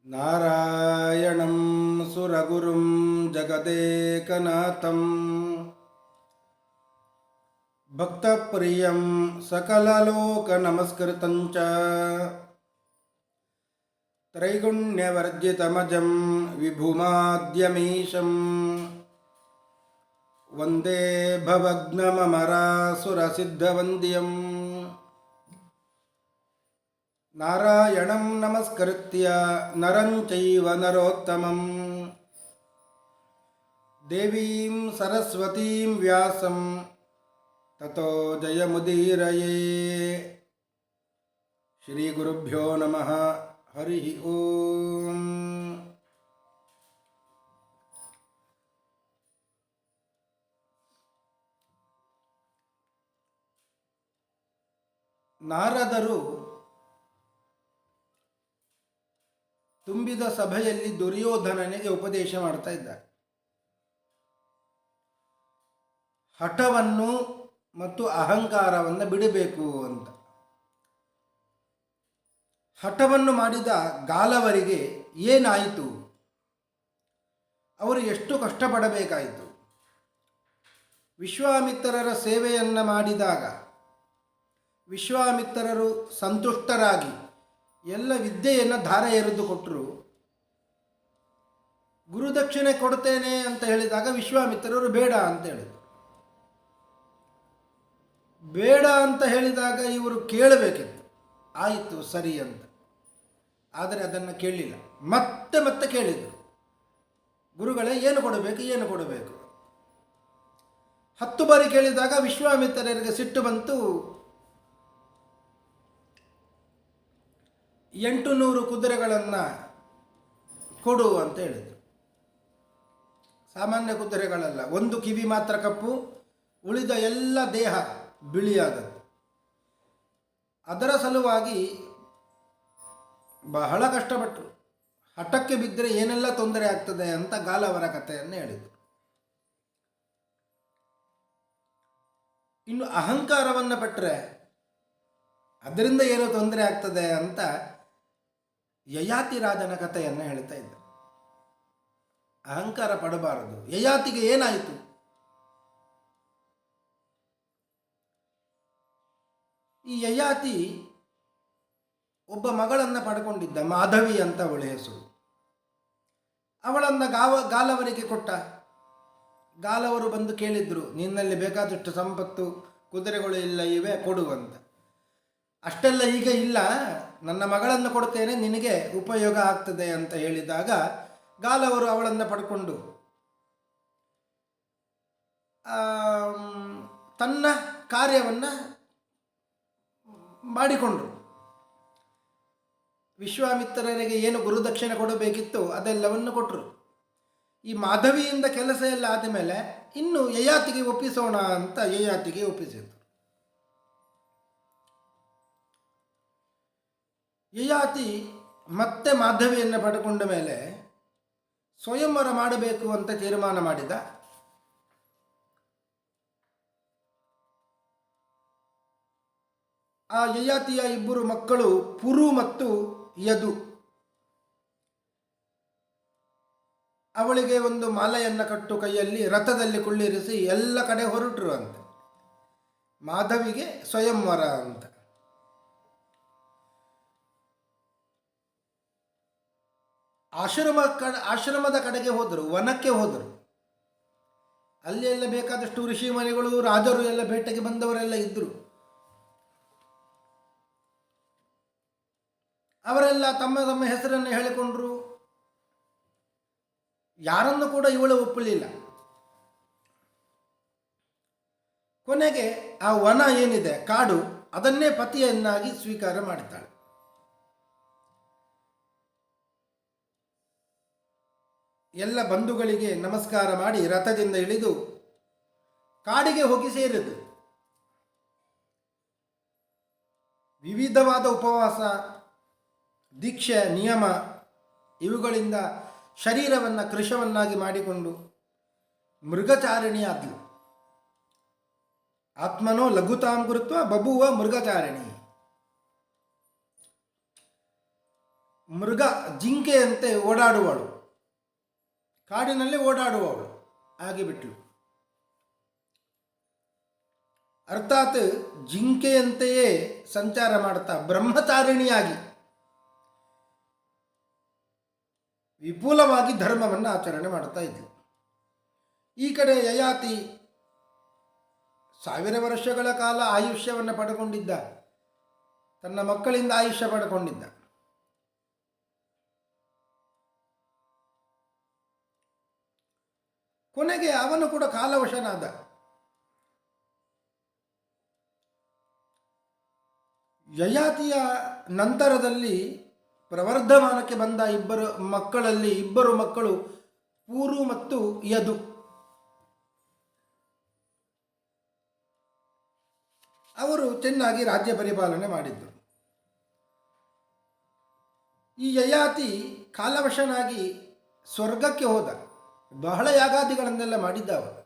ನಾರಾಯಣಂ ಸುರಗುರುಂ ಜಗದೇಕನಾಥಂ ಭಕ್ತಪ್ರಿಯಂ ಸಕಲಲೋಕನಮಸ್ಕೃತಂಚ ತ್ರೈಗುಣ್ಯವರ್ಜಿತಮಜಂ ವಿಭುಮಾದ್ಯಮೀಶಂ ವಂದೇ ಭವಗ್ನಮಮರಾಸುರಸಿದ್ಧವಂದ್ಯಂ ನಾರಾಯಣಂ ನಮಸ್ಕೃತ್ಯ ನರಂ ಚೈವ ನರೋತ್ತಮಂ ದೇವೀಂ ಸರಸ್ವತೀಂ ವ್ಯಾಸಂ ತತೋ ಜಯಮುದೀರಯೇ. ಶ್ರೀ ಗುರುಭ್ಯೋ ನಮಃ. ಹರಿ ಓಂ. ನಾರದರು ತುಂಬಿದ ಸಭೆಯಲ್ಲಿ ದುರ್ಯೋಧನನಿಗೆ ಉಪದೇಶ ಮಾಡ್ತಾ ಇದ್ದಾರೆ. ಹಠವನ್ನು ಮತ್ತು ಅಹಂಕಾರವನ್ನು ಬಿಡಬೇಕು ಅಂತ. ಹಠವನ್ನು ಮಾಡಿದ ಗಾಲವರಿಗೆ ಏನಾಯಿತು? ಅವರು ಎಷ್ಟು ಕಷ್ಟಪಡಬೇಕಾಯಿತು? ವಿಶ್ವಾಮಿತ್ರರ ಸೇವೆಯನ್ನು ಮಾಡಿದಾಗ ವಿಶ್ವಾಮಿತ್ರರು ಸಂತುಷ್ಟರಾಗಿ ಎಲ್ಲ ವಿದ್ಯೆಯನ್ನು ಧಾರೆ ಎರೆದು ಕೊಟ್ಟರು. ಗುರುದಕ್ಷಿಣೆ ಕೊಡ್ತೇನೆ ಅಂತ ಹೇಳಿದಾಗ ವಿಶ್ವಾಮಿತ್ರರು ಬೇಡ ಅಂತ ಹೇಳಿದರು. ಬೇಡ ಅಂತ ಹೇಳಿದಾಗ ಇವರು ಕೇಳಬೇಕಿತ್ತು. ಆಯಿತು ಸರಿ ಅಂತ. ಆದರೆ ಅದನ್ನು ಕೇಳಲಿಲ್ಲ. ಮತ್ತೆ ಮತ್ತೆ ಕೇಳಿದರು, ಗುರುಗಳೇ ಏನು ಕೊಡಬೇಕು ಏನು ಕೊಡಬೇಕು. 10 ಬಾರಿ ಕೇಳಿದಾಗ ವಿಶ್ವಾಮಿತ್ರರಿಗೆ ಸಿಟ್ಟು ಬಂತು. 800 ಕುದುರೆಗಳನ್ನು ಕೊಡು ಅಂತ ಹೇಳಿದರು. ಸಾಮಾನ್ಯ ಕುದುರೆಗಳಲ್ಲ, ಒಂದು ಕಿವಿ ಮಾತ್ರ ಕಪ್ಪು, ಉಳಿದ ಎಲ್ಲ ದೇಹ ಬಿಳಿಯಾದದ್ದು. ಅದರ ಸಲುವಾಗಿ ಬಹಳ ಕಷ್ಟಪಟ್ಟರು. ಹಠಕ್ಕೆ ಬಿದ್ದರೆ ಏನೆಲ್ಲ ತೊಂದರೆ ಆಗ್ತದೆ ಅಂತ ಗಾಲವರ ಕಥೆಯನ್ನು ಹೇಳಿದರು. ಇನ್ನು ಅಹಂಕಾರವನ್ನು ಪಟ್ಟರೆ ಅದರಿಂದ ಏನೋ ತೊಂದರೆ ಆಗ್ತದೆ ಅಂತ ಯಯಾತಿ ರಾಜನ ಕಥೆಯನ್ನು ಹೇಳ್ತಾ ಇದ್ದ. ಅಹಂಕಾರ ಪಡಬಾರದು. ಯಯಾತಿಗೆ ಏನಾಯಿತು? ಈ ಯಯಾತಿ ಒಬ್ಬ ಮಗಳನ್ನು ಪಡ್ಕೊಂಡಿದ್ದ, ಮಾಧವಿ ಅಂತ ಅವಳ ಹೆಸರು. ಅವಳನ್ನು ಗಾಲವರಿಗೆ ಕೊಟ್ಟ. ಗಾಲವರು ಬಂದು ಕೇಳಿದ್ರು, ನಿನ್ನಲ್ಲಿ ಬೇಕಾದಷ್ಟು ಸಂಪತ್ತು, ಕುದುರೆಗಳು ಇಲ್ಲ ಇವೆ, ಕೊಡು ಅಂತ. ಅಷ್ಟೆಲ್ಲ ಈಗ ಇಲ್ಲ, ನನ್ನ ಮಗಳನ್ನು ಕೊಡ್ತೇನೆ, ನಿನಗೆ ಉಪಯೋಗ ಆಗ್ತದೆ ಅಂತ ಹೇಳಿದಾಗ ಗಾಲವರು ಅವಳನ್ನು ಪಡ್ಕೊಂಡು ತನ್ನ ಕಾರ್ಯವನ್ನು ಮಾಡಿಕೊಂಡ್ರು. ವಿಶ್ವಾಮಿತ್ರರಿಗೆ ಏನು ಗುರುದಕ್ಷಿಣೆ ಕೊಡಬೇಕಿತ್ತು ಅದೆಲ್ಲವನ್ನು ಕೊಟ್ಟರು. ಈ ಮಾಧವಿಯಿಂದ ಕೆಲಸ ಎಲ್ಲ ಆದಮೇಲೆ ಇನ್ನು ಯಯಾತಿಗೆ ಒಪ್ಪಿಸೋಣ ಅಂತ ಯಯಾತಿಗೆ ಒಪ್ಪಿಸಿದ್ರು. ಯಯಾತಿ ಮತ್ತೆ ಮಾಧವಿಯನ್ನು ಪಡ್ಕೊಂಡ ಮೇಲೆ ಸ್ವಯಂವರ ಮಾಡಬೇಕು ಅಂತ ತೀರ್ಮಾನ ಮಾಡಿದ. ಆ ಯಯಾತಿಯ 2 ಮಕ್ಕಳು ಪುರು ಮತ್ತು ಯದು. ಅವಳಿಗೆ ಒಂದು ಮಾಲೆಯನ್ನು ಕಟ್ಟು ಕೈಯಲ್ಲಿ ರಥದಲ್ಲಿ ಕುಳ್ಳಿರಿಸಿ ಎಲ್ಲ ಕಡೆ ಹೊರಟರು ಅಂತ. ಮಾಧವಿಗೆ ಸ್ವಯಂವರ ಅಂತ. ಆಶ್ರಮದ ಕಡೆಗೆ ಹೋದರು, ವನಕ್ಕೆ ಹೋದರು. ಅಲ್ಲಿ ಎಲ್ಲ ಬೇಕಾದಷ್ಟು ಋಷಿ ಮನೆಗಳು, ರಾಜರು ಎಲ್ಲ ಬೇಟೆಗೆ ಬಂದವರೆಲ್ಲ ಇದ್ದರು. ಅವರೆಲ್ಲ ತಮ್ಮ ತಮ್ಮ ಹೆಸರನ್ನು ಹೇಳಿಕೊಂಡ್ರು. ಯಾರನ್ನು ಕೂಡ ಇವಳು ಒಪ್ಪಲಿಲ್ಲ. ಕೊನೆಗೆ ಆ ವನ ಏನಿದೆ, ಕಾಡು, ಅದನ್ನೇ ಪತಿಯನ್ನಾಗಿ ಸ್ವೀಕಾರ ಮಾಡುತ್ತಾಳೆ. ಎಲ್ಲ ಬಂಧುಗಳಿಗೆ ನಮಸ್ಕಾರ ಮಾಡಿ ರಥದಿಂದ ಇಳಿದು ಕಾಡಿಗೆ ಹೋಗಿ ಸೇರಿದು. ವಿವಿಧವಾದ ಉಪವಾಸ, ದೀಕ್ಷೆ, ನಿಯಮ ಇವುಗಳಿಂದ ಶರೀರವನ್ನು ಕೃಶವನ್ನಾಗಿ ಮಾಡಿಕೊಂಡು ಮೃಗಚಾರಿಣಿಯಾದ್ಲು. ಆತ್ಮನೋ ಲಘುತಾಂ ಕೃತ್ವ ಬಭುವ ಮೃಗಚಾರಿಣಿ. ಮೃಗ ಜಿಂಕೆಯಂತೆ ಓಡಾಡುವಳು, ಕಾಡಿನಲ್ಲಿ ಓಡಾಡುವವಳು ಆಗಿಬಿಟ್ಲು. ಅರ್ಥಾತ್ ಜಿಂಕೆಯಂತೆಯೇ ಸಂಚಾರ ಮಾಡ್ತಾ ಬ್ರಹ್ಮಚಾರಿಣಿಯಾಗಿ ವಿಪುಲವಾಗಿ ಧರ್ಮವನ್ನು ಆಚರಣೆ ಮಾಡ್ತಾ ಇದ್ಲು. ಈ ಕಡೆ ಯಯಾತಿ 1000 ವರ್ಷಗಳ ಕಾಲ ಆಯುಷ್ಯವನ್ನು ಪಡ್ಕೊಂಡಿದ್ದ, ತನ್ನ ಮಕ್ಕಳಿಂದ ಆಯುಷ್ಯ ಪಡ್ಕೊಂಡಿದ್ದ. ಕೊನೆಗೆ ಅವನು ಕೂಡ ಕಾಲವಶನಾದ. ಯಯಾತಿಯ ನಂತರದಲ್ಲಿ ಪ್ರವರ್ಧಮಾನಕ್ಕೆ ಬಂದ ಇಬ್ಬರು ಮಕ್ಕಳು ಪೂರು ಮತ್ತು ಯದು. ಅವರು ಚೆನ್ನಾಗಿ ರಾಜ್ಯ ಪರಿಪಾಲನೆ ಮಾಡಿದ್ದರು. ಈ ಯಯಾತಿ ಕಾಲವಶನಾಗಿ ಸ್ವರ್ಗಕ್ಕೆ ಹೋದ. ಬಹಳ ಯಾಗಾದಿಗಳನ್ನೆಲ್ಲ ಮಾಡಿದ್ದ. ಅವರು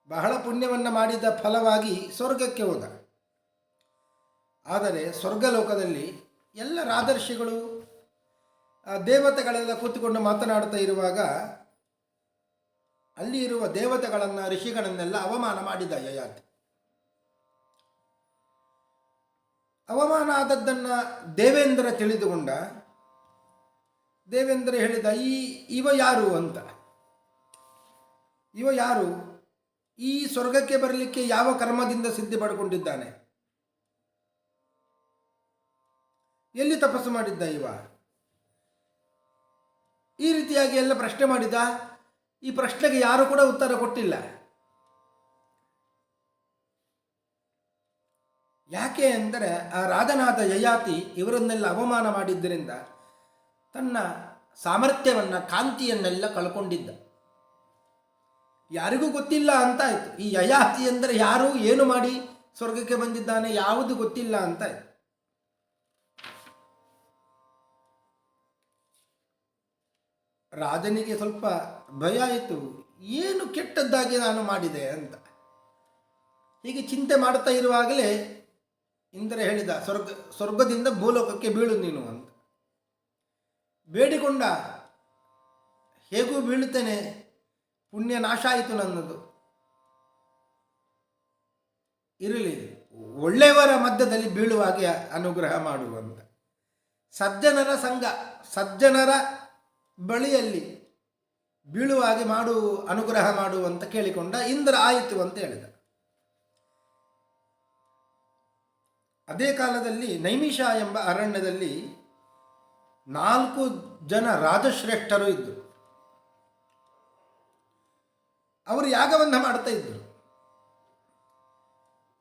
ಬಹಳ ಪುಣ್ಯವನ್ನು ಮಾಡಿದ ಫಲವಾಗಿ ಸ್ವರ್ಗಕ್ಕೆ ಹೋದ. ಆದರೆ ಸ್ವರ್ಗಲೋಕದಲ್ಲಿ ಎಲ್ಲ ರಾಜರ್ಷಿಗಳು ದೇವತೆಗಳೆಲ್ಲ ಕೂತುಕೊಂಡು ಮಾತನಾಡ್ತಾ ಇರುವಾಗ ಅಲ್ಲಿ ಇರುವ ದೇವತೆಗಳನ್ನು, ಋಷಿಗಳನ್ನೆಲ್ಲ ಅವಮಾನ ಮಾಡಿದ ಯಯಾತಿ. ಅವಮಾನ ಆದದ್ದನ್ನು ದೇವೇಂದ್ರ ತಿಳಿದುಕೊಂಡ. ದೇವೇಂದ್ರ ಹೇಳಿದ, ಇವ ಯಾರು ಅಂತ. ಇವ ಯಾರು? ಈ ಸ್ವರ್ಗಕ್ಕೆ ಬರಲಿಕ್ಕೆ ಯಾವ ಕರ್ಮದಿಂದ ಸಿದ್ಧಿ ಪಡ್ಕೊಂಡಿದ್ದಾನೆ? ಎಲ್ಲಿ ತಪಸ್ಸು ಮಾಡಿದ್ದ ಇವ? ಈ ರೀತಿಯಾಗಿ ಎಲ್ಲ ಪ್ರಶ್ನೆ ಮಾಡಿದ. ಈ ಪ್ರಶ್ನೆಗೆ ಯಾರು ಕೂಡ ಉತ್ತರ ಕೊಟ್ಟಿಲ್ಲ. ಯಾಕೆ ಅಂದರೆ ಆ ರಾಜನಾದ ಯಯಾತಿ ಇವರನ್ನೆಲ್ಲ ಅವಮಾನ ಮಾಡಿದ್ದರಿಂದ ತನ್ನ ಸಾಮರ್ಥ್ಯವನ್ನು, ಕಾಂತಿಯನ್ನೆಲ್ಲ ಕಳ್ಕೊಂಡಿದ್ದ. ಯಾರಿಗೂ ಗೊತ್ತಿಲ್ಲ ಅಂತಾಯಿತು. ಈ ಯಯಾತಿ ಅಂದರೆ ಯಾರು, ಏನು ಮಾಡಿ ಸ್ವರ್ಗಕ್ಕೆ ಬಂದಿದ್ದಾನೆ, ಯಾವುದು ಗೊತ್ತಿಲ್ಲ ಅಂತಾಯಿತು. ರಾಜನಿಗೆ ಸ್ವಲ್ಪ ಭಯ ಆಯಿತು. ಏನು ಕೆಟ್ಟದ್ದಾಗಿ ನಾನು ಮಾಡಿದೆ ಅಂತ. ಹೀಗೆ ಚಿಂತೆ ಮಾಡ್ತಾ ಇರುವಾಗಲೇ ಇಂದ್ರ ಹೇಳಿದ, ಸ್ವರ್ಗದಿಂದ ಭೂಲೋಕಕ್ಕೆ ಬೀಳು ನೀನು ಅಂತ ಬೇಡಿಕೊಂಡ. ಹೇಗೂ ಬೀಳುತ್ತೇನೆ, ಪುಣ್ಯ ನಾಶ ಆಯಿತು ನನ್ನದು. ಇರಲಿ, ಒಳ್ಳೆಯವರ ಮಧ್ಯದಲ್ಲಿ ಬೀಳುವಾಗೆ ಅನುಗ್ರಹ ಮಾಡುವಂತ, ಸಜ್ಜನರ ಸಂಘ, ಸಜ್ಜನರ ಬಳಿಯಲ್ಲಿ ಬೀಳುವಾಗೆ ಅನುಗ್ರಹ ಮಾಡುವಂತ ಕೇಳಿಕೊಂಡ. ಇಂದ್ರ ಆಯಿತು ಅಂತ ಹೇಳಿದ. ಅದೇ ಕಾಲದಲ್ಲಿ ನೈಮಿಷ ಎಂಬ ಅರಣ್ಯದಲ್ಲಿ 4 ಜನ ರಾಜಶ್ರೇಷ್ಠರು ಇದ್ದರು. ಅವರು ಯಾಗವನ್ನು ಮಾಡ್ತಾ ಇದ್ದರು,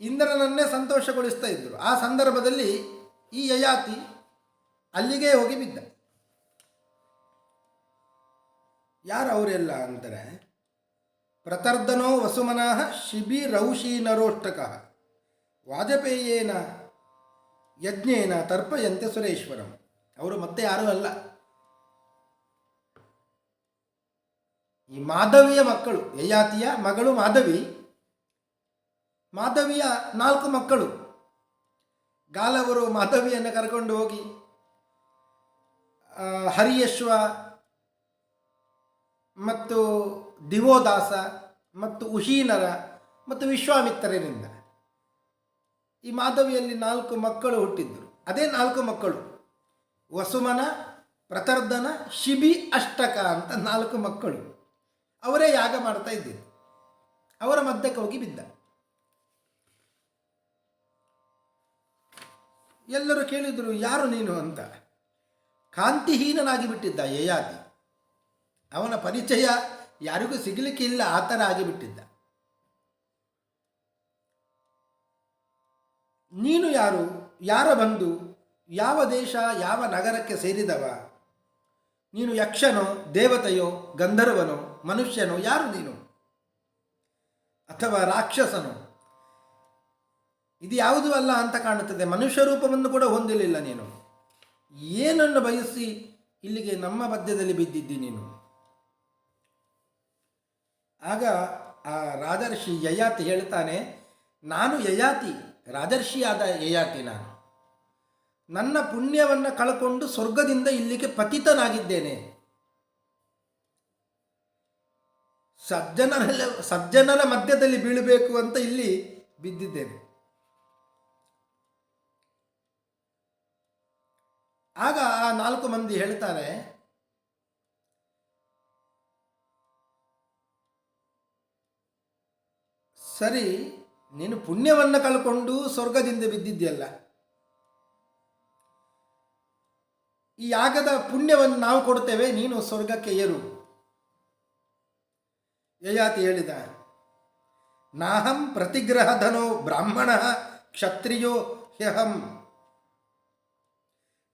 ಇಂದ್ರನನ್ನೇ ಸಂತೋಷಗೊಳಿಸ್ತಾ ಇದ್ದರು. ಆ ಸಂದರ್ಭದಲ್ಲಿ ಈ ಯಯಾತಿ ಅಲ್ಲಿಗೆ ಹೋಗಿ ಬಿದ್ದ. ಯಾರು ಅವರೆಲ್ಲ ಅಂತಾರೆ, ಪ್ರತರ್ದನೋ ವಸುಮನಃ ಶಿಬಿ ರೌಷಿ ನರೋಷ್ಟಕ ವಾಜಪೇಯೇನ ಯಜ್ಞೇನ ತರ್ಪಯಂತೆ ಸುರೇಶ್ವರಂ. ಅವರು ಮತ್ತೆ ಯಾರೂ ಅಲ್ಲ, ಈ ಮಾಧವಿಯ ಮಕ್ಕಳು. ಯಯಾತಿಯ ಮಗಳು ಮಾಧವಿ, ಮಾಧವಿಯ 4 ಮಕ್ಕಳು. ಗಾಲವರು ಮಾಧವಿಯನ್ನು ಕರ್ಕೊಂಡು ಹೋಗಿ ಹರಿಯಶ್ವ ಮತ್ತು ದಿವೋದಾಸ ಮತ್ತು ಉಶೀನರ ಮತ್ತು ವಿಶ್ವಾಮಿತ್ರರಿಂದ ಈ ಮಾಧವಿಯಲ್ಲಿ 4 ಮಕ್ಕಳು ಹುಟ್ಟಿದ್ದರು. ಅದೇ 4 ಮಕ್ಕಳು ವಸುಮನ, ಪ್ರತರ್ಧನ, ಶಿಬಿ, ಅಷ್ಟಕ ಅಂತ 4 ಮಕ್ಕಳು. ಅವರೇ ಯಾಗ ಮಾಡ್ತಾ ಇದ್ದರು. ಅವರ ಮಧ್ಯಕ್ಕೆ ಹೋಗಿ ಬಿದ್ದ. ಎಲ್ಲರೂ ಕೇಳಿದರು, ಯಾರು ನೀನು ಅಂತ. ಕಾಂತಿಹೀನನಾಗಿ ಬಿಟ್ಟಿದ್ದ ಯಯಾತಿ. ಅವನ ಪರಿಚಯ ಯಾರಿಗೂ ಸಿಗಲಿಕ್ಕಿಲ್ಲ, ಆ ಥರ ಆಗಿಬಿಟ್ಟಿದ್ದ. ನೀನು ಯಾರು? ಯಾರ ಬಂಧು? ಯಾವ ದೇಶ, ಯಾವ ನಗರಕ್ಕೆ ಸೇರಿದವ? ನೀನು ಯಕ್ಷನೋ, ದೇವತೆಯೋ, ಗಂಧರ್ವನೋ, ಮನುಷ್ಯನೋ? ಯಾರು ನೀನು? ಅಥವಾ ರಾಕ್ಷಸನೋ? ಇದು ಯಾವುದೂ ಅಲ್ಲ ಅಂತ ಕಾಣುತ್ತದೆ. ಮನುಷ್ಯ ರೂಪವನ್ನು ಕೂಡ ಹೊಂದಿರಲಿಲ್ಲ ನೀನು. ಏನನ್ನು ಬಯಸಿ ಇಲ್ಲಿಗೆ ನಮ್ಮ ಮಧ್ಯದಲ್ಲಿ ಬಿದ್ದಿದ್ದಿ ನೀನು? ಆಗ ಆ ರಾಜರ್ಷಿ ಯಯಾತಿ ಹೇಳ್ತಾನೆ, ನಾನು ಯಯಾತಿ, ರಾಜರ್ಷಿಯಾದ ಯಯಾತಿ ನಾನು. ನನ್ನ ಪುಣ್ಯವನ್ನು ಕಳ್ಕೊಂಡು ಸ್ವರ್ಗದಿಂದ ಇಲ್ಲಿಗೆ ಪತಿತನಾಗಿದ್ದೇನೆ. ಸಜ್ಜನರ ಮಧ್ಯದಲ್ಲಿ ಬೀಳಬೇಕು ಅಂತ ಇಲ್ಲಿ ಬಿದ್ದಿದ್ದೇನೆ. ಆಗ ಆ 4 ಮಂದಿ ಹೇಳ್ತಾರೆ, ಸರಿ, ನೀನು ಪುಣ್ಯವನ್ನು ಕಳ್ಕೊಂಡು ಸ್ವರ್ಗದಿಂದ ಬಿದ್ದಿದ್ಯಲ್ಲ, ಈ ಯಾಗದ ಪುಣ್ಯವನ್ನು ನಾವು ಕೊಡ್ತೇವೆ, ನೀನು ಸ್ವರ್ಗಕ್ಕೆ ಏರು. ಯಯಾತಿ ಹೇಳಿದ, ನಾಹಂ ಪ್ರತಿಗ್ರಹಧನೋ ಬ್ರಾಹ್ಮಣ ಕ್ಷತ್ರಿಯೋ ಹ್ಯಹಂ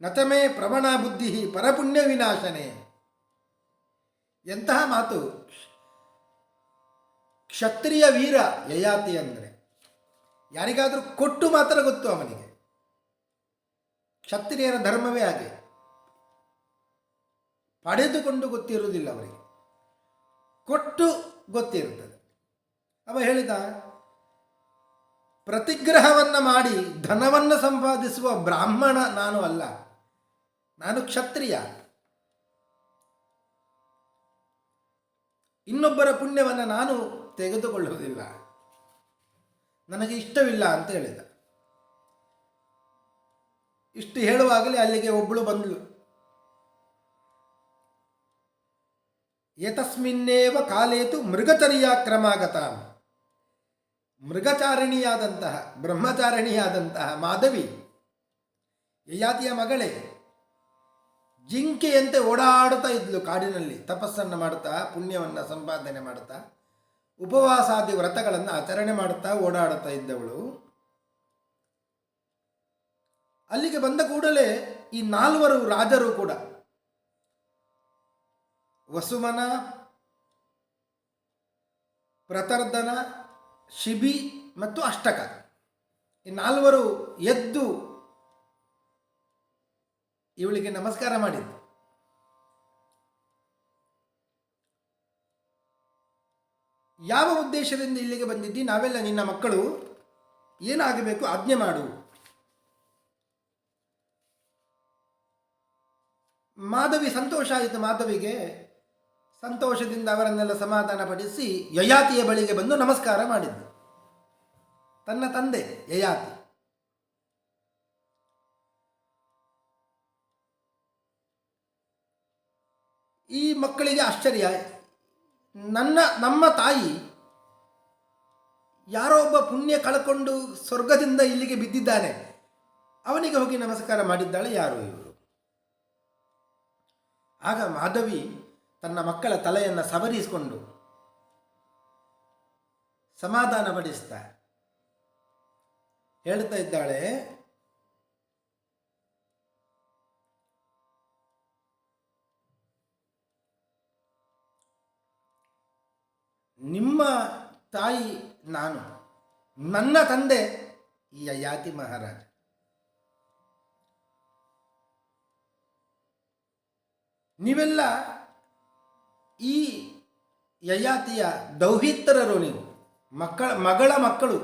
ನತಮೇ ಪ್ರವಣ ಬುದ್ಧಿ ಪರಪುಣ್ಯ ವಿನಾಶನೆ. ಎಂತಹ ಮಾತು! ಕ್ಷತ್ರಿಯ ವೀರ ಯಯಾತಿ ಅಂದರೆ ಯಾರಿಗಾದರೂ ಕೊಟ್ಟು ಮಾತ್ರ ಗೊತ್ತು ಅವನಿಗೆ. ಕ್ಷತ್ರಿಯರ ಧರ್ಮವೇ ಹಾಗೆ, ಪಡೆದುಕೊಂಡು ಗೊತ್ತಿರುವುದಿಲ್ಲ ಅವರಿಗೆ, ಕೊಟ್ಟು ಗೊತ್ತಿರುತ್ತದೆ. ಅವ ಹೇಳಿದ, ಪ್ರತಿಗ್ರಹವನ್ನು ಮಾಡಿ ಧನವನ್ನು ಸಂಪಾದಿಸುವ ಬ್ರಾಹ್ಮಣ ನಾನು ಅಲ್ಲ, ನಾನು ಕ್ಷತ್ರಿಯ. ಇನ್ನೊಬ್ಬರ ಪುಣ್ಯವನ್ನು ನಾನು ತೆಗೆದುಕೊಳ್ಳುವುದಿಲ್ಲ, ನನಗೆ ಇಷ್ಟವಿಲ್ಲ ಅಂತ ಹೇಳಿದ. ಇಷ್ಟು ಹೇಳುವಾಗಲೇ ಅಲ್ಲಿಗೆ ಒಬ್ಬಳು ಬಂದಳು. ಏತಸ್ಮಿನ್ನೇವ ಕಾಲೇತು ಮೃಗಚರ್ಯಾ ಕ್ರಮಾಗತ. ಮೃಗಚಾರಿಣಿಯಾದಂತಹ ಬ್ರಹ್ಮಚಾರಿಣಿಯಾದಂತಹ ಮಾಧವಿ, ಯಯಾತಿಯ ಮಗಳೇ, ಜಿಂಕೆಯಂತೆ ಓಡಾಡುತ್ತಾ ಇದ್ಲು ಕಾಡಿನಲ್ಲಿ, ತಪಸ್ಸನ್ನು ಮಾಡುತ್ತಾ, ಪುಣ್ಯವನ್ನು ಸಂಪಾದನೆ ಮಾಡುತ್ತಾ, ಉಪವಾಸಾದಿ ವ್ರತಗಳನ್ನು ಆಚರಣೆ ಮಾಡುತ್ತಾ ಓಡಾಡುತ್ತಾ ಇದ್ದವಳು. ಅಲ್ಲಿಗೆ ಬಂದ ಕೂಡಲೇ ಈ 4 ರಾಜರು ಕೂಡ, ವಸುಮನ, ಪ್ರತರ್ಧನ, ಶಿಬಿ ಮತ್ತು ಅಷ್ಟಕ, ಈ 4 ಎದ್ದು ಇವಳಿಗೆ ನಮಸ್ಕಾರ ಮಾಡಿದ್ದು. ಯಾವ ಉದ್ದೇಶದಿಂದ ಇಲ್ಲಿಗೆ ಬಂದಿದ್ದಿ? ನಾವೆಲ್ಲ ನಿನ್ನ ಮಕ್ಕಳು, ಏನಾಗಬೇಕು ಆಜ್ಞೆ ಮಾಡು. ಮಾಧವಿ ಸಂತೋಷ ಆಯಿತು. ಮಾಧವಿಗೆ ಸಂತೋಷದಿಂದ ಅವರನ್ನೆಲ್ಲ ಸಮಾಧಾನ ಪಡಿಸಿ ಯಯಾತಿಯ ಬಳಿಗೆ ಬಂದು ನಮಸ್ಕಾರ ಮಾಡಿದ್ದು. ತನ್ನ ತಂದೆ ಯಯಾತಿ. ಈ ಮಕ್ಕಳಿಗೆ ಆಶ್ಚರ್ಯ, ನಮ್ಮ ತಾಯಿ ಯಾರೋ ಒಬ್ಬ ಪುಣ್ಯ ಕಳ್ಕೊಂಡು ಸ್ವರ್ಗದಿಂದ ಇಲ್ಲಿಗೆ ಬಿದ್ದಿದ್ದಾನೆ, ಅವನಿಗೆ ಹೋಗಿ ನಮಸ್ಕಾರ ಮಾಡಿದ್ದಾಳೆ, ಯಾರು ಇವರು? ಆಗ ಮಾಧವಿ ತನ್ನ ಮಕ್ಕಳ ತಲೆಯನ್ನು ಸವರಿಸಿಕೊಂಡು ಸಮಾಧಾನ ಪಡಿಸ್ತಾ ಹೇಳ್ತಾ ಇದ್ದಾಳೆ, ನಿಮ್ಮ ತಾಯಿ ನಾನು, ನನ್ನ ತಂದೆ ಈ ಯಯಾತಿ ಮಹಾರಾಜ. ನೀವೆಲ್ಲ ಈ ಯಯಾತಿಯ ದೌಹಿತ್ರರು, ನೀವು ಮಗಳ ಮಕ್ಕಳು.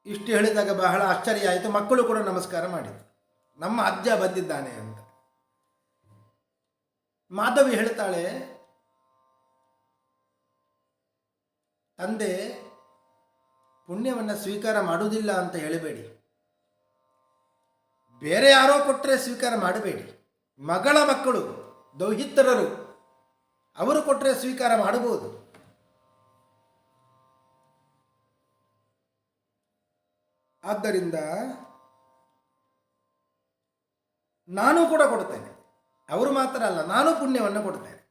ಇಷ್ಟು ಹೇಳಿದಾಗ ಬಹಳ ಆಶ್ಚರ್ಯ ಆಯಿತು. ಮಕ್ಕಳು ಕೂಡ ನಮಸ್ಕಾರ ಮಾಡಿದರು, ನಮ್ಮ ಅಜ್ಜ ಬಂದಿದ್ದಾನೆ ಅಂತ. ಮಾಧವಿ ಹೇಳ್ತಾಳೆ, ತಂದೆ ಪುಣ್ಯವನ್ನು ಸ್ವೀಕಾರ ಮಾಡುವುದಿಲ್ಲ ಅಂತ ಹೇಳಬೇಡಿ, ಬೇರೆ ಯಾರೋ ಕೊಟ್ಟರೆ ಸ್ವೀಕಾರ ಮಾಡಬೇಡಿ. ಮಗಳ ಮಕ್ಕಳು ದೌಹಿತ್ರರು, ಅವರು ಕೊಟ್ಟರೆ ಸ್ವೀಕಾರ ಮಾಡಬಹುದು. ಆದ್ದರಿಂದ ನಾನು ಕೂಡ ಕೊಡ್ತೇನೆ, ಅವರು ಮಾತ್ರ ಅಲ್ಲ, ನಾನು ಪುಣ್ಯವನ್ನು ಕೊಡ್ತೇನೆ.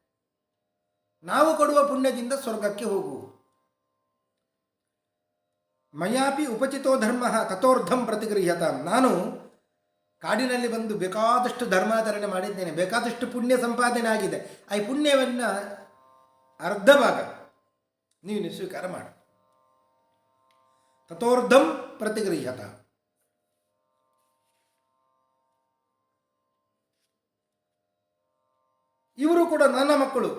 ನಾವು ಕೊಡುವ ಪುಣ್ಯದಿಂದ ಸ್ವರ್ಗಕ್ಕೆ ಹೋಗು. ಮಯಾಪಿ ಉಪಚಿತೋ ಧರ್ಮ ತಥೋರ್ಧಂ ಪ್ರತಿಗೃಹ್ಯತಾಂ. ನಾನು ಕಾಡಿನಲ್ಲಿ ಬಂದು ಬೇಕಾದಷ್ಟು ಧರ್ಮಾಚರಣೆ ಮಾಡಿದ್ದೇನೆ, ಬೇಕಾದಷ್ಟು ಪುಣ್ಯ ಸಂಪಾದನೆ ಆಗಿದೆ. ಆ ಪುಣ್ಯವನ್ನು ಅರ್ಧ ಭಾಗ ನೀವು ಸ್ವೀಕಾರ ಮಾಡಿ. ತಥೋರ್ಧಂ ಪ್ರತಿಗೃಹ್ಯತಾಂ. ಇವರು ಕೂಡ ನನ್ನ ಮಕ್ಕಳು,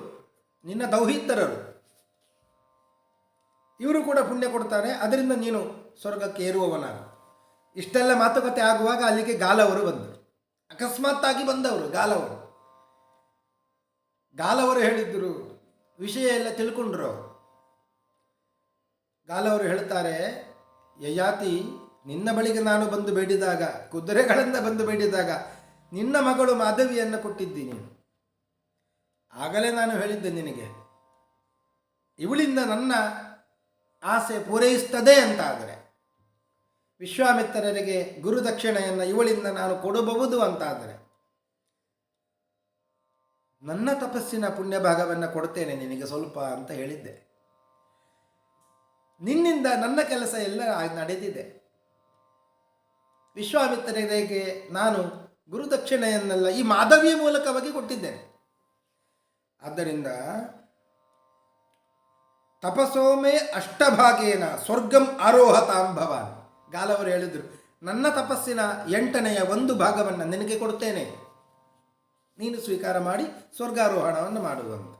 ನಿನ್ನ ದೌಹಿತ್ರರು, ಇವರು ಕೂಡ ಪುಣ್ಯ ಕೊಡ್ತಾರೆ, ಅದರಿಂದ ನೀನು ಸ್ವರ್ಗಕ್ಕೆ ಏರುವವನಾಗು. ಇಷ್ಟೆಲ್ಲ ಮಾತುಕತೆ ಆಗುವಾಗ ಅಲ್ಲಿಗೆ ಗಾಲವರು ಬಂದರು. ಅಕಸ್ಮಾತ್ತಾಗಿ ಬಂದವರು ಗಾಲವರು. ಗಾಲವರು ಹೇಳಿದ್ರು, ವಿಷಯ ಎಲ್ಲ ತಿಳ್ಕೊಂಡ್ರು. ಗಾಲವರು ಹೇಳ್ತಾರೆ, ಯಯಾತಿ, ನಿನ್ನ ಬಳಿಗೆ ನಾನು ಬಂದು ಬೇಡಿದಾಗ, ಕುದುರೆಗಳಿಂದ ಬಂದು ಬೇಡಿದಾಗ ನಿನ್ನ ಮಗಳು ಮಾಧವಿಯನ್ನು ಕೊಟ್ಟಿದ್ದೀನಿ. ಆಗಲೇ ನಾನು ಹೇಳಿದ್ದೆ ನಿನಗೆ, ಇವಳಿಂದ ನನ್ನ ಆಸೆ ಪೂರೈಸ್ತದೆ ಅಂತ. ಆದರೆ ವಿಶ್ವಾಮಿತ್ರರಿಗೆ ಗುರುದಕ್ಷಿಣೆಯನ್ನು ಇವಳಿಂದ ನಾನು ಕೊಡಬಹುದು ಅಂತಾದರೆ ನನ್ನ ತಪಸ್ಸಿನ ಪುಣ್ಯ ಭಾಗವನ್ನು ಕೊಡ್ತೇನೆ ನಿನಗೆ ಸ್ವಲ್ಪ ಅಂತ ಹೇಳಿದ್ದೆ. ನಿನ್ನಿಂದ ನನ್ನ ಕೆಲಸ ಎಲ್ಲ ನಡೆದಿದೆ. ವಿಶ್ವಾಮಿತ್ರರಿಗೆ ನಾನು ಗುರುದಕ್ಷಿಣೆಯನ್ನೆಲ್ಲ ಈ ಮಾಧವಿಯ ಮೂಲಕವಾಗಿ ಕೊಟ್ಟಿದ್ದೇನೆ. ಆದ್ದರಿಂದ ತಪಸೋಮೇ ಅಷ್ಟಭಾಗೇನ ಸ್ವರ್ಗಂ ಆರೋಹತಾಂ ಭವಾನ್. ಗಾಲವರು ಹೇಳಿದರು, ನನ್ನ ತಪಸ್ಸಿನ 8ನೇ 1 ಭಾಗವನ್ನು ನಿನಗೆ ಕೊಡ್ತೇನೆ, ನೀನು ಸ್ವೀಕಾರ ಮಾಡಿ ಸ್ವರ್ಗಾರೋಹಣವನ್ನು ಮಾಡುವಂತ.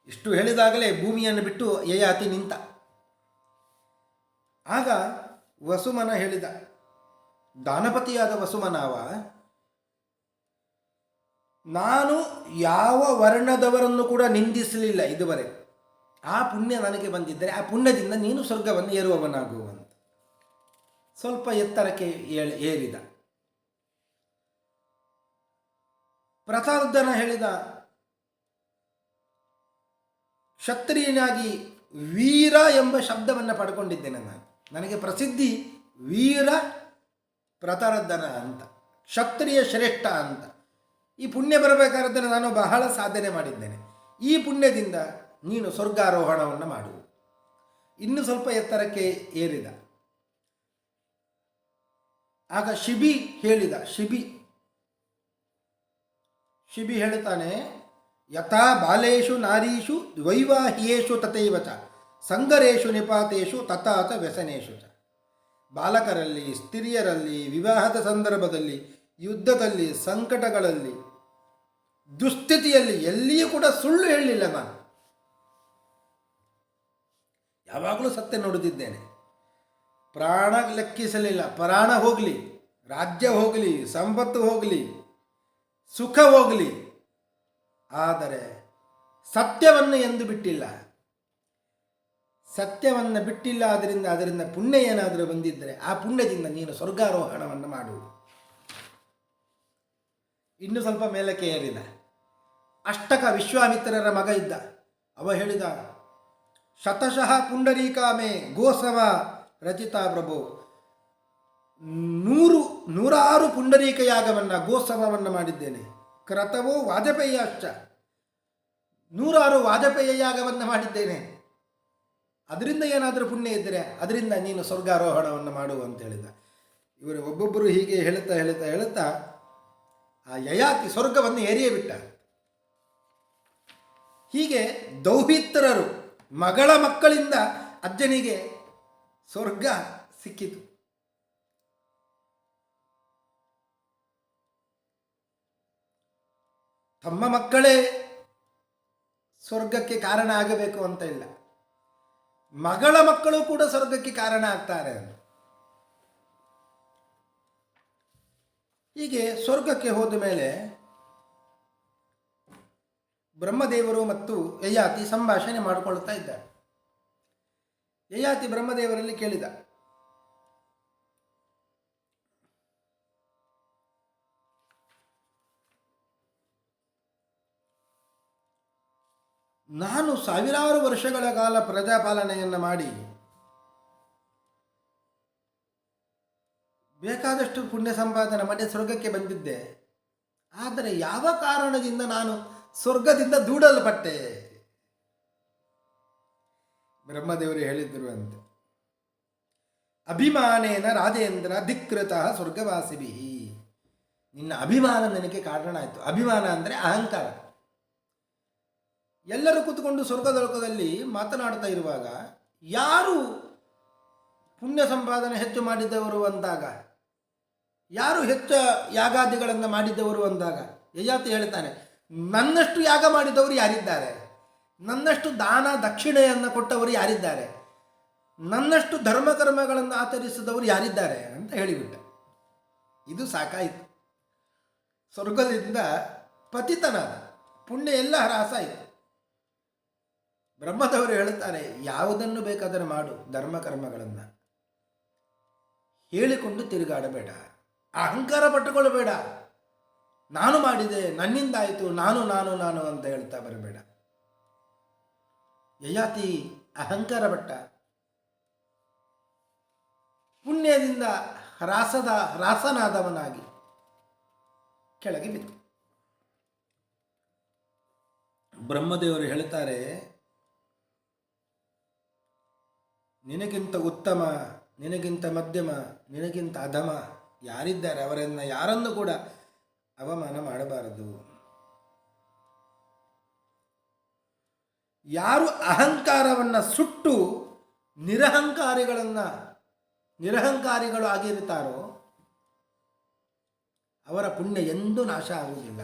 ಇಷ್ಟು ಹೇಳಿದಾಗಲೇ ಭೂಮಿಯನ್ನು ಬಿಟ್ಟು ಯಯಾತಿ ನಿಂತ. ಆಗ ವಸುಮನ ಹೇಳಿದ, ದಾನಪತಿಯಾದ ವಸುಮನಾವ, ನಾನು ಯಾವ ವರ್ಣದವರನ್ನು ಕೂಡ ನಿಂದಿಸಲಿಲ್ಲ ಇದುವರೆಗೆ. ಆ ಪುಣ್ಯ ನನಗೆ ಬಂದಿದ್ದರೆ ಆ ಪುಣ್ಯದಿಂದ ನೀನು ಸ್ವರ್ಗವನ್ನು ಏರುವವನಾಗುವಂತ. ಸ್ವಲ್ಪ ಎತ್ತರಕ್ಕೆ ಏರಿದ. ಪ್ರತಾರ್ಧನ ಹೇಳಿದ, ಕ್ಷತ್ರಿಯನಾಗಿ ವೀರ ಎಂಬ ಶಬ್ದವನ್ನು ಪಡ್ಕೊಂಡಿದ್ದೇನೆ ನಾನು. ನನಗೆ ಪ್ರಸಿದ್ಧಿ ವೀರ ಪ್ರತಾರ್ಧನ ಅಂತ, ಕ್ಷತ್ರಿಯ ಶ್ರೇಷ್ಠ ಅಂತ. ಈ ಪುಣ್ಯ ಬರಬೇಕಾದ್ರೆ ನಾನು ಬಹಳ ಸಾಧನೆ ಮಾಡಿದ್ದೇನೆ. ಈ ಪುಣ್ಯದಿಂದ ನೀನು ಸ್ವರ್ಗಾರೋಹಣವನ್ನು ಮಾಡು. ಇನ್ನು ಸ್ವಲ್ಪ ಎತ್ತರಕ್ಕೆ ಏರಿದ. ಆಗ ಶಿಬಿ ಹೇಳಿದ, ಶಿಬಿ ಹೇಳುತ್ತಾನೆ, ಯಥಾ ಬಾಲೇಶು ನಾರೀಷು ವೈವಾಹಿಯೇಷು ತಥೈವ ಚ ಸಂಗರೇಶು ನಿಪಾತೇಶು ತಥಾತ ವ್ಯಸನೇಶು ಚ. ಬಾಲಕರಲ್ಲಿ, ಸ್ತ್ರೀಯರಲ್ಲಿ, ವಿವಾಹದ ಸಂದರ್ಭದಲ್ಲಿ, ಯುದ್ಧದಲ್ಲಿ, ಸಂಕಟಗಳಲ್ಲಿ, ದುಸ್ಥಿತಿಯಲ್ಲಿ ಎಲ್ಲಿಯೂ ಕೂಡ ಸುಳ್ಳು ಹೇಳಲಿಲ್ಲ ನಾನು. ಯಾವಾಗಲೂ ಸತ್ಯ ನುಡಿದಿದ್ದೇನೆ. ಪ್ರಾಣ ಲೆಕ್ಕಿಸಲಿಲ್ಲ. ಪ್ರಾಣ ಹೋಗಲಿ, ರಾಜ್ಯ ಹೋಗಲಿ, ಸಂಪತ್ತು ಹೋಗಲಿ, ಸುಖ ಹೋಗಲಿ, ಆದರೆ ಸತ್ಯವನ್ನು ಎಂದು ಬಿಟ್ಟಿಲ್ಲ. ಸತ್ಯವನ್ನು ಬಿಟ್ಟಿಲ್ಲ. ಅದರಿಂದ ಪುಣ್ಯ ಏನಾದರೂ ಬಂದಿದ್ದರೆ ಆ ಪುಣ್ಯದಿಂದ ನೀನು ಸ್ವರ್ಗಾರೋಹಣವನ್ನು ಮಾಡು. ಇನ್ನು ಸ್ವಲ್ಪ ಮೇಲಕ್ಕೆ ಏರಿದ. ಅಷ್ಟಕ ವಿಶ್ವಾಮಿತ್ರರ ಮಗ ಇದ್ದ. ಅವ ಹೇಳಿದ, ಶತಶಃ ಪುಂಡರೀಕಾಮೆ ಗೋಸವ ರಚಿತಾ ಪ್ರಭು. 100 ಪುಂಡರೀಕ ಯಾಗವನ್ನು, ಗೋಸವವನ್ನು ಮಾಡಿದ್ದೇನೆ. ಕ್ರತವೋ ವಾಜಪೇಯಾಶ್ಚ, 100 ವಾಜಪೇಯ ಯಾಗವನ್ನು ಮಾಡಿದ್ದೇನೆ. ಅದರಿಂದ ಏನಾದರೂ ಪುಣ್ಯ ಇದ್ದರೆ ಅದರಿಂದ ನೀನು ಸ್ವರ್ಗಾರೋಹಣವನ್ನು ಮಾಡು ಅಂತ ಹೇಳಿದ. ಇವರು ಒಬ್ಬೊಬ್ಬರು ಹೀಗೆ ಹೇಳುತ್ತಾ ಆ ಯಯಾತಿ ಸ್ವರ್ಗವನ್ನು ಏರಿಯೇ ಬಿಟ್ಟ. ಹೀಗೆ ದೌಹಿತ್ರರು ಮಗಳ ಮಕ್ಕಳಿಂದ ಅಜ್ಜನಿಗೆ ಸ್ವರ್ಗ ಸಿಕ್ಕಿತು. ತಮ್ಮ ಮಕ್ಕಳೇ ಸ್ವರ್ಗಕ್ಕೆ ಕಾರಣ ಆಗಬೇಕು ಅಂತ ಇಲ್ಲ, ಮಗಳ ಮಕ್ಕಳು ಕೂಡ ಸ್ವರ್ಗಕ್ಕೆ ಕಾರಣ ಆಗ್ತಾರೆ. ಹೀಗೆ ಸ್ವರ್ಗಕ್ಕೆ ಹೋದ ಮೇಲೆ ಬ್ರಹ್ಮದೇವರು ಮತ್ತು ಯಯಾತಿ ಸಂಭಾಷಣೆ ಮಾಡಿಕೊಳ್ತಾ ಇದ್ದಾರೆ. ಯಯಾತಿ ಬ್ರಹ್ಮದೇವರಲ್ಲಿ ಕೇಳಿದ, ನಾನು 1000 ವರ್ಷಗಳ ಕಾಲ ಪ್ರಜಾಪಾಲನೆಯನ್ನು ಮಾಡಿ ಬೇಕಾದಷ್ಟು ಪುಣ್ಯ ಸಂಪಾದನೆ ಮಾಡಿ ಸ್ವರ್ಗಕ್ಕೆ ಬಂದಿದ್ದೆ. ಆದರೆ ಯಾವ ಕಾರಣದಿಂದ ನಾನು ಸ್ವರ್ಗದಿಂದ ದೂಡಲ್ಪಟ್ಟೆ? ಬ್ರಹ್ಮದೇವರು ಹೇಳಿದ್ರು ಅಂತ. ಅಭಿಮಾನೇನ ರಾಜೇಂದ್ರ ಧಿಕೃತ ಸ್ವರ್ಗವಾಸಿಭಿ. ನಿನ್ನ ಅಭಿಮಾನ ನನಗೆ ಕಾರಣ ಆಯಿತು. ಅಭಿಮಾನ ಅಂದರೆ ಅಹಂಕಾರ. ಎಲ್ಲರೂ ಕೂತ್ಕೊಂಡು ಸ್ವರ್ಗದೊಳಕದಲ್ಲಿ ಮಾತನಾಡ್ತಾ ಇರುವಾಗ ಯಾರು ಪುಣ್ಯ ಸಂಪಾದನೆ ಹೆಚ್ಚು ಮಾಡಿದವರು ಅಂದಾಗ, ಯಾರು ಹೆಚ್ಚು ಯಾಗಾದಿಗಳನ್ನು ಮಾಡಿದವರು ಅಂದಾಗ ಯಯಾತಿ ಹೇಳ್ತಾನೆ, ನನ್ನಷ್ಟು ಯಾಗ ಮಾಡಿದವರು ಯಾರಿದ್ದಾರೆ? ನನ್ನಷ್ಟು ದಾನ ದಕ್ಷಿಣೆಯನ್ನು ಕೊಟ್ಟವರು ಯಾರಿದ್ದಾರೆ? ನನ್ನಷ್ಟು ಧರ್ಮಕರ್ಮಗಳನ್ನು ಆಚರಿಸಿದವರು ಯಾರಿದ್ದಾರೆ ಅಂತ ಹೇಳಿಬಿಟ್ಟ. ಇದು ಸಾಕಾಯಿತು. ಸ್ವರ್ಗದಿಂದ ಪತಿತನಾದ, ಪುಣ್ಯ ಎಲ್ಲ ಹ್ರಾಸ ಆಯಿತು. ಬ್ರಹ್ಮದವರು ಹೇಳುತ್ತಾರೆ, ಯಾವುದನ್ನು ಬೇಕಾದರೆ ಮಾಡು, ಧರ್ಮಕರ್ಮಗಳನ್ನು ಹೇಳಿಕೊಂಡು ತಿರುಗಾಡಬೇಡ, ಅಹಂಕಾರ ಪಟ್ಟುಕೊಳ್ಳಬೇಡ. ನಾನು ಮಾಡಿದೆ, ನನ್ನಿಂದಾಯಿತು, ನಾನು ನಾನು ನಾನು ಅಂತ ಹೇಳ್ತಾ ಬರಬೇಡ. ಯಯಾತಿ ಅಹಂಕಾರ ಪಟ್ಟ, ಪುಣ್ಯದಿಂದ ರಾಸನಾದವನಾಗಿ ಕೆಳಗೆ ಬಿತ್ತು. ಬ್ರಹ್ಮದೇವರು ಹೇಳ್ತಾರೆ, ನಿನಗಿಂತ ಉತ್ತಮ, ನಿನಗಿಂತ ಮಧ್ಯಮ, ನಿನಗಿಂತ ಅಧಮ ಯಾರಿದ್ದಾರೆ ಯಾರನ್ನು ಕೂಡ ಅವಮಾನ ಮಾಡಬಾರದು. ಯಾರು ಅಹಂಕಾರವನ್ನು ಸುಟ್ಟು ನಿರಹಂಕಾರಿಗಳು ಆಗಿರುತ್ತಾರೋ ಅವರ ಪುಣ್ಯ ಎಂದೂ ನಾಶ ಆಗುವುದಿಲ್ಲ.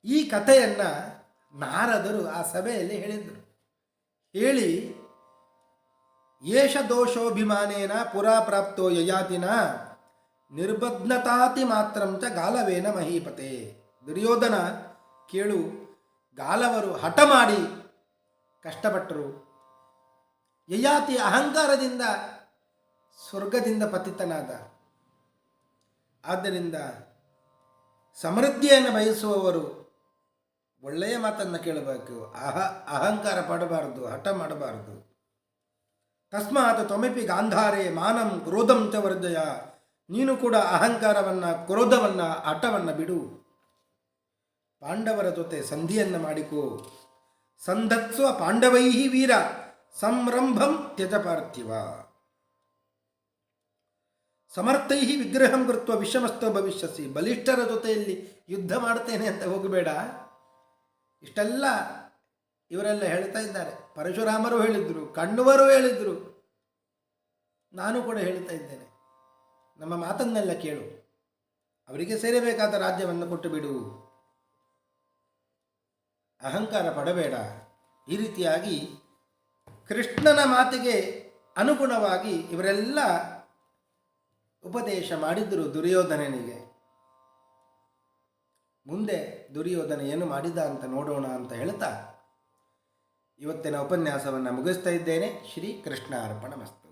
ಈ ಕಥೆಯನ್ನು ನಾರದರು ಆ ಸಭೆಯಲ್ಲಿ ಹೇಳಿದರು. ಹೇಳಿ, ಏಷ ದೋಷೋಭಿಮಾನೇನ ಪುರಾ ಪ್ರಾಪ್ತೋ ಯಯಾತಿನ ನಿರ್ಬಧ್ನತಾತಿ ಮಾತ್ರಂಚ ಗಾಲವೇನ ಮಹೀಪತೆ. ದುರ್ಯೋಧನ ಕೇಳು, ಗಾಲವರು ಹಠ ಮಾಡಿ ಕಷ್ಟಪಟ್ಟರು. ಯಯಾತಿ ಅಹಂಕಾರದಿಂದ ಸ್ವರ್ಗದಿಂದ ಪತಿತನಾದ. ಆದ್ದರಿಂದ ಸಮೃದ್ಧಿಯನ್ನು ಬಯಸುವವರು ಒಳ್ಳೆಯ ಮಾತನ್ನು ಕೇಳಬೇಕು, ಅಹಂಕಾರ ಪಡಬಾರದು, ಹಠ ಮಾಡಬಾರದು. ತಸ್ಮಾತ್ ತ್ವಮಪಿ ಗಾಂಧಾರೆ ಮಾನಂ ಕ್ರೋಧಂ ಚ ವರ್ಜಯ. ನೀನು ಕೂಡ ಅಹಂಕಾರವನ್ನು, ಕ್ರೋಧವನ್ನು, ಹಠವನ್ನು ಬಿಡು. ಪಾಂಡವರ ಜೊತೆ ಸಂಧಿಯನ್ನು ಮಾಡಿಕೋ. ಸಂಧತ್ಸ್ವ ಪಾಂಡವೈ ವೀರ ಸಂರಂಭಂ ತ್ಯಜ ಪಾರ್ಥಿವ. ಸಮರ್ಥೈ ವಿಗ್ರಹಂ ಕೃತ್ವ ವಿಷಮಸ್ತ ಭವಿಷ್ಯಸಿ. ಬಲಿಷ್ಠರ ಜೊತೆಯಲ್ಲಿ ಯುದ್ಧ ಮಾಡ್ತೇನೆ ಅಂತ ಹೋಗಬೇಡ. ಇಷ್ಟೆಲ್ಲ ಇವರೆಲ್ಲ ಹೇಳ್ತಾ ಇದ್ದಾರೆ. ಪರಶುರಾಮರು ಹೇಳಿದ್ರು, ಕಣ್ಣುವರು ಹೇಳಿದ್ರು, ನಾನು ಕೂಡ ಹೇಳ್ತಾ ಇದ್ದೇನೆ. ನಮ್ಮ ಮಾತನ್ನೆಲ್ಲ ಕೇಳು, ಅವರಿಗೆ ಸೇರಬೇಕಾದ ರಾಜ್ಯವನ್ನು ಕೊಟ್ಟು ಬಿಡು, ಅಹಂಕಾರ ಪಡಬೇಡ. ಈ ರೀತಿಯಾಗಿ ಕೃಷ್ಣನ ಮಾತಿಗೆ ಅನುಗುಣವಾಗಿ ಇವರೆಲ್ಲ ಉಪದೇಶ ಮಾಡಿದ್ರು ದುರ್ಯೋಧನನಿಗೆ. ಮುಂದೆ ದುರ್ಯೋಧನ ಏನು ಮಾಡಿದ ಅಂತ ನೋಡೋಣ ಅಂತ ಹೇಳ್ತಾ ಇವತ್ತಿನ ಉಪನ್ಯಾಸವನ್ನು ಮುಗಿಸ್ತಾ ಇದ್ದೇನೆ. ಶ್ರೀ ಕೃಷ್ಣ ಅರ್ಪಣಮಸ್ತು.